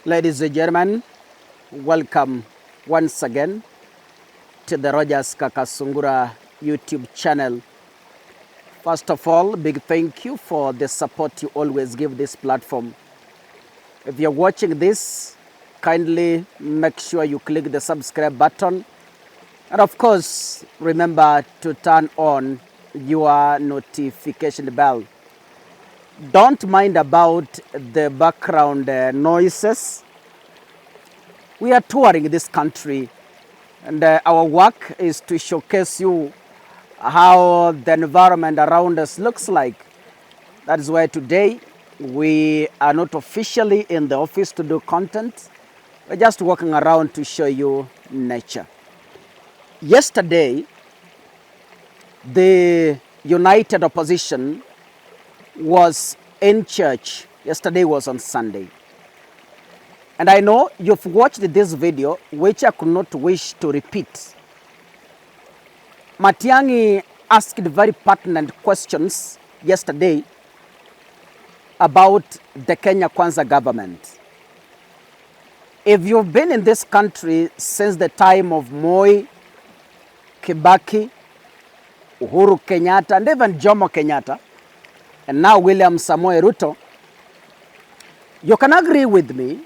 Ladies and gentlemen, welcome once again to the Rogers Kakasungura YouTube channel. First of all, big thank you for the support you always give this platform. If you're watching this, kindly make sure you click the subscribe button. And of course, remember to turn on your notification bell. Don't mind about the background noises. We are touring this country, and our work is to showcase you how the environment around us looks like. That is why today we are not officially in the office to do content. We're just walking around to show you nature. Yesterday, the United Opposition was in church. Yesterday was on Sunday. And I know you've watched this video, which I could not wish to repeat. Matiang'i asked very pertinent questions yesterday about the Kenya Kwanza government. If you've been in this country since the time of Moi, Kibaki, Uhuru Kenyatta, and even Jomo Kenyatta, and now William Samoei Ruto, you can agree with me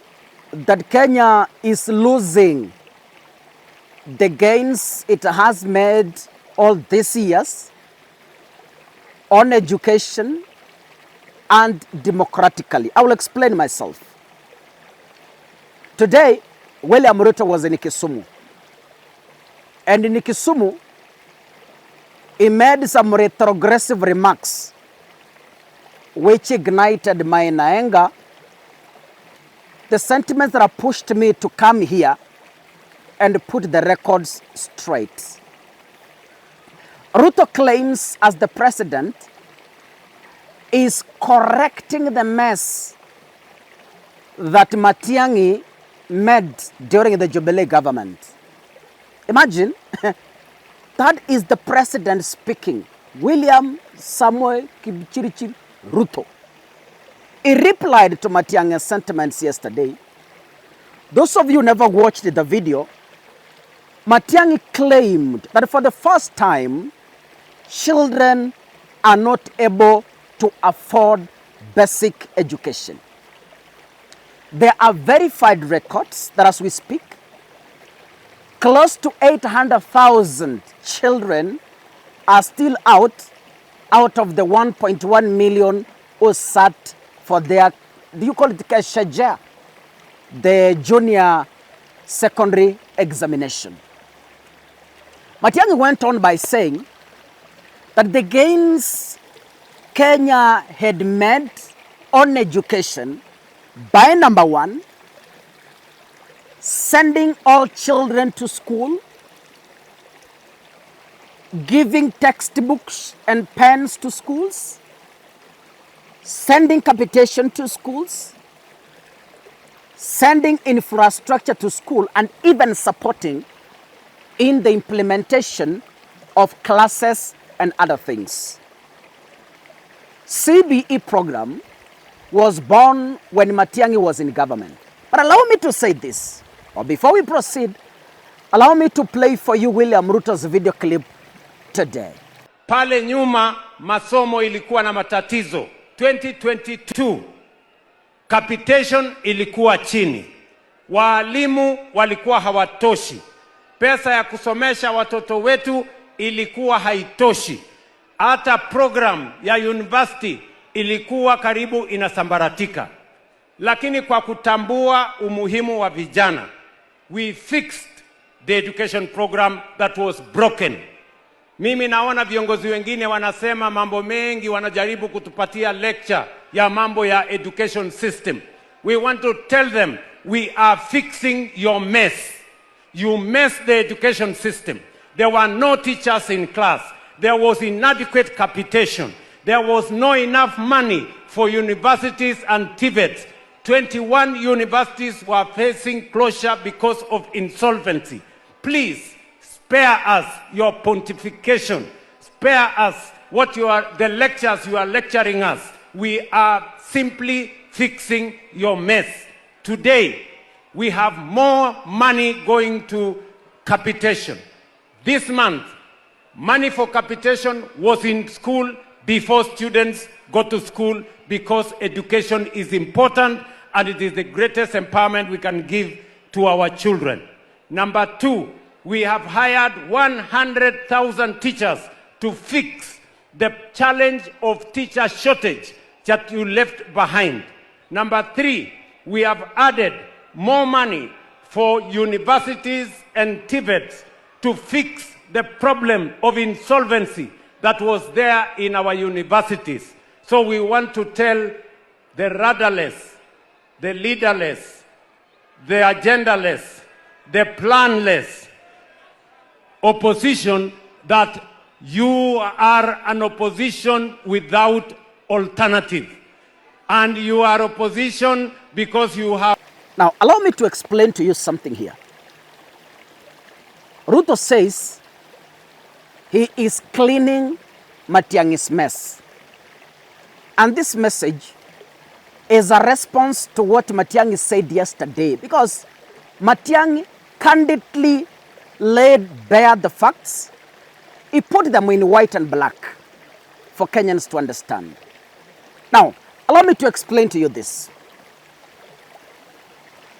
that Kenya is losing the gains it has made all these years on education and democratically. I will explain myself. Today, William Ruto was in Kisumu. And in Kisumu, he made some retrogressive remarks which ignited my anger. The sentiments that pushed me to come here and put the records straight. Ruto claims as the president is correcting the mess that Matiang'i made during the Jubilee government. Imagine, that is the president speaking, William Samoei Ruto. He replied to Matiang'i's sentiments yesterday. Those of you who never watched the video, Matiang'i claimed that for the first time, children are not able to afford basic education. There are verified records that as we speak, close to 800,000 children are still out of the 1.1 million who sat for their, do you call it Shaja, the junior secondary examination. Matiang'i went on by saying that the gains Kenya had made on education by number one, sending all children to school, giving textbooks and pens to schools, sending capitation to schools, sending infrastructure to school, and even supporting in the implementation of classes and other things. CBE program was born when Matiang'i was in government. But allow me to say this, or before we proceed, allow me to play for you William Ruto's video clip today. Pale nyuma masomo ilikuwa na matatizo. 2022 capitation ilikuwa chini. Walimu walikuwa hawatoshi. Pesa ya kusomesha watoto wetu ilikuwa haitoshi. Hata program ya university ilikuwa karibu inasambaratika. Lakini kwa kutambua umuhimu wa vijana, we fixed the education program that was broken. Mimi naona viongozi wengine wanasema mambo mengi, wanajaribu kutupatia lecture ya mambo ya education system. We want to tell them, we are fixing your mess. You messed the education system. There were no teachers in class. There was inadequate capitation. There was no enough money for universities and TVETs. 21 universities were facing closure because of insolvency. Please, spare us your pontification. Spare us the lectures you are lecturing us. We are simply fixing your mess. today we have more money going to capitation. This month, money for capitation was in school before students go to school, because education is important and it is the greatest empowerment we can give to our children. Number two, we have hired 100,000 teachers to fix the challenge of teacher shortage that you left behind. Number three, we have added more money for universities and TVETs to fix the problem of insolvency that was there in our universities. So we want to tell the rudderless, the leaderless, the agendaless, the planless opposition that you are an opposition without alternative. And you are opposition because you have... Now, allow me to explain to you something here. Ruto says he is cleaning Matiang'i's mess. And this message is a response to what Matiang'i said yesterday, because Matiang'i candidly laid bare the facts. He put them in white and black for Kenyans to understand. Now, allow me to explain to you this.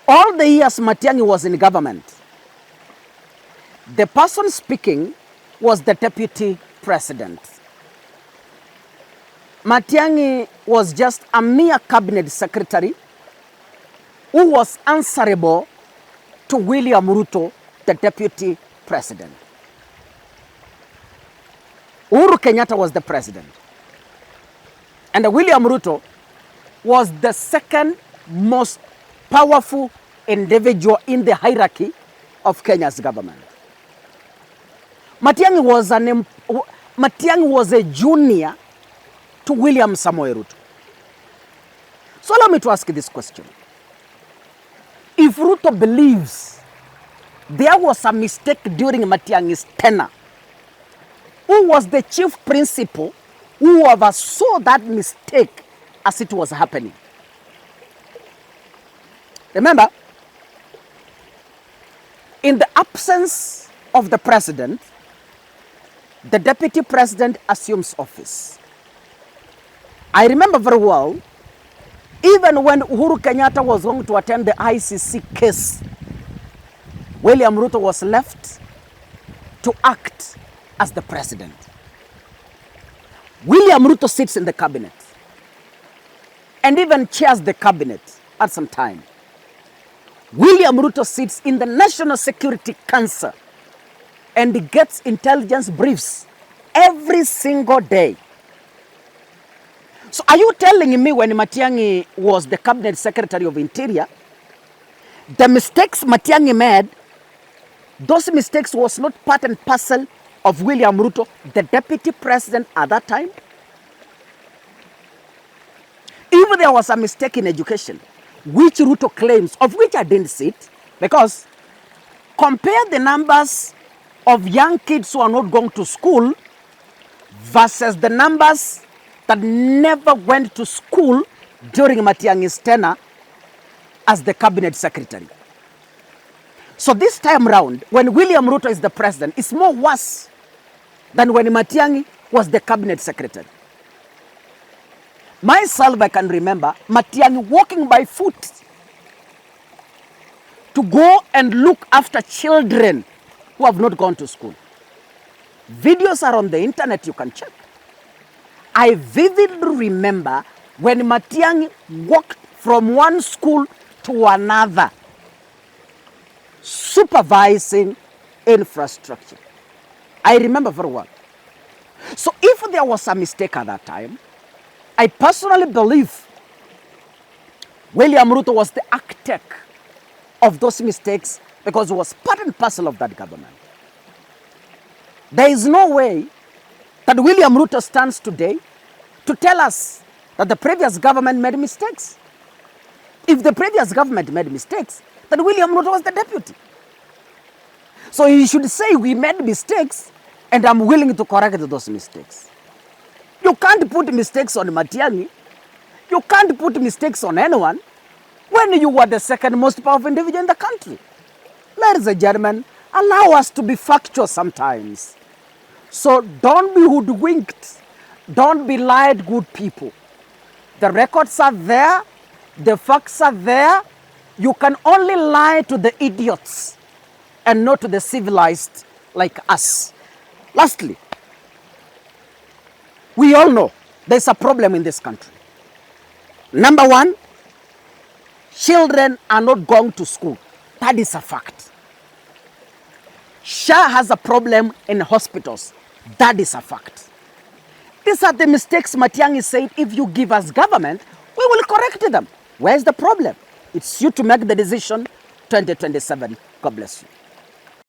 All the years Matiang'i was in government, the person speaking was the deputy president. Matiang'i was just a mere cabinet secretary who was answerable to William Ruto, the deputy president. Uhuru Kenyatta was the president. And William Ruto was the second most powerful individual in the hierarchy of Kenya's government. Matiang'i was a junior to William Samoei Ruto. So allow me to ask you this question. If Ruto believes there was a mistake during Matiang'i's tenure, who was the chief principal who oversaw that mistake as it was happening? Remember, in the absence of the president, the deputy president assumes office. I remember very well, even when Uhuru Kenyatta was going to attend the ICC case, William Ruto was left to act as the president. William Ruto sits in the cabinet and even chairs the cabinet at some time. William Ruto sits in the National Security Council and gets intelligence briefs every single day. So are you telling me when Matiang'i was the cabinet secretary of Interior, the mistakes Matiang'i made, those mistakes was not part and parcel of William Ruto, the deputy president at that time? If there was a mistake in education, which Ruto claims, of which I didn't see it, because compare the numbers of young kids who are not going to school versus the numbers that never went to school during Matiang'i's tenure as the cabinet secretary. So this time round, when William Ruto is the president, it's more worse than when Matiang'i was the cabinet secretary. Myself, I can remember Matiang'i walking by foot to go and look after children who have not gone to school. Videos are on the internet, you can check. I vividly remember when Matiang'i walked from one school to another, supervising infrastructure. I remember very well. So if there was a mistake at that time, I personally believe William Ruto was the architect of those mistakes because he was part and parcel of that government. There is no way that William Ruto stands today to tell us that the previous government made mistakes. If the previous government made mistakes, then William Ruto was the deputy. So he should say we made mistakes and I'm willing to correct those mistakes. You can't put mistakes on Matiang'i. You can't put mistakes on anyone when you were the second most powerful individual in the country. Ladies and gentlemen, allow us to be factual sometimes. So don't be hoodwinked. Don't be lied, good people. The records are there. The facts are there. You can only lie to the idiots and not to the civilized like us. Lastly, we all know there's a problem in this country. Number one, children are not going to school. That is a fact. SHA has a problem in hospitals. That is a fact. These are the mistakes Matiang'i said, if you give us government, we will correct them. Where's the problem? It's you to make the decision. 2027. God bless you.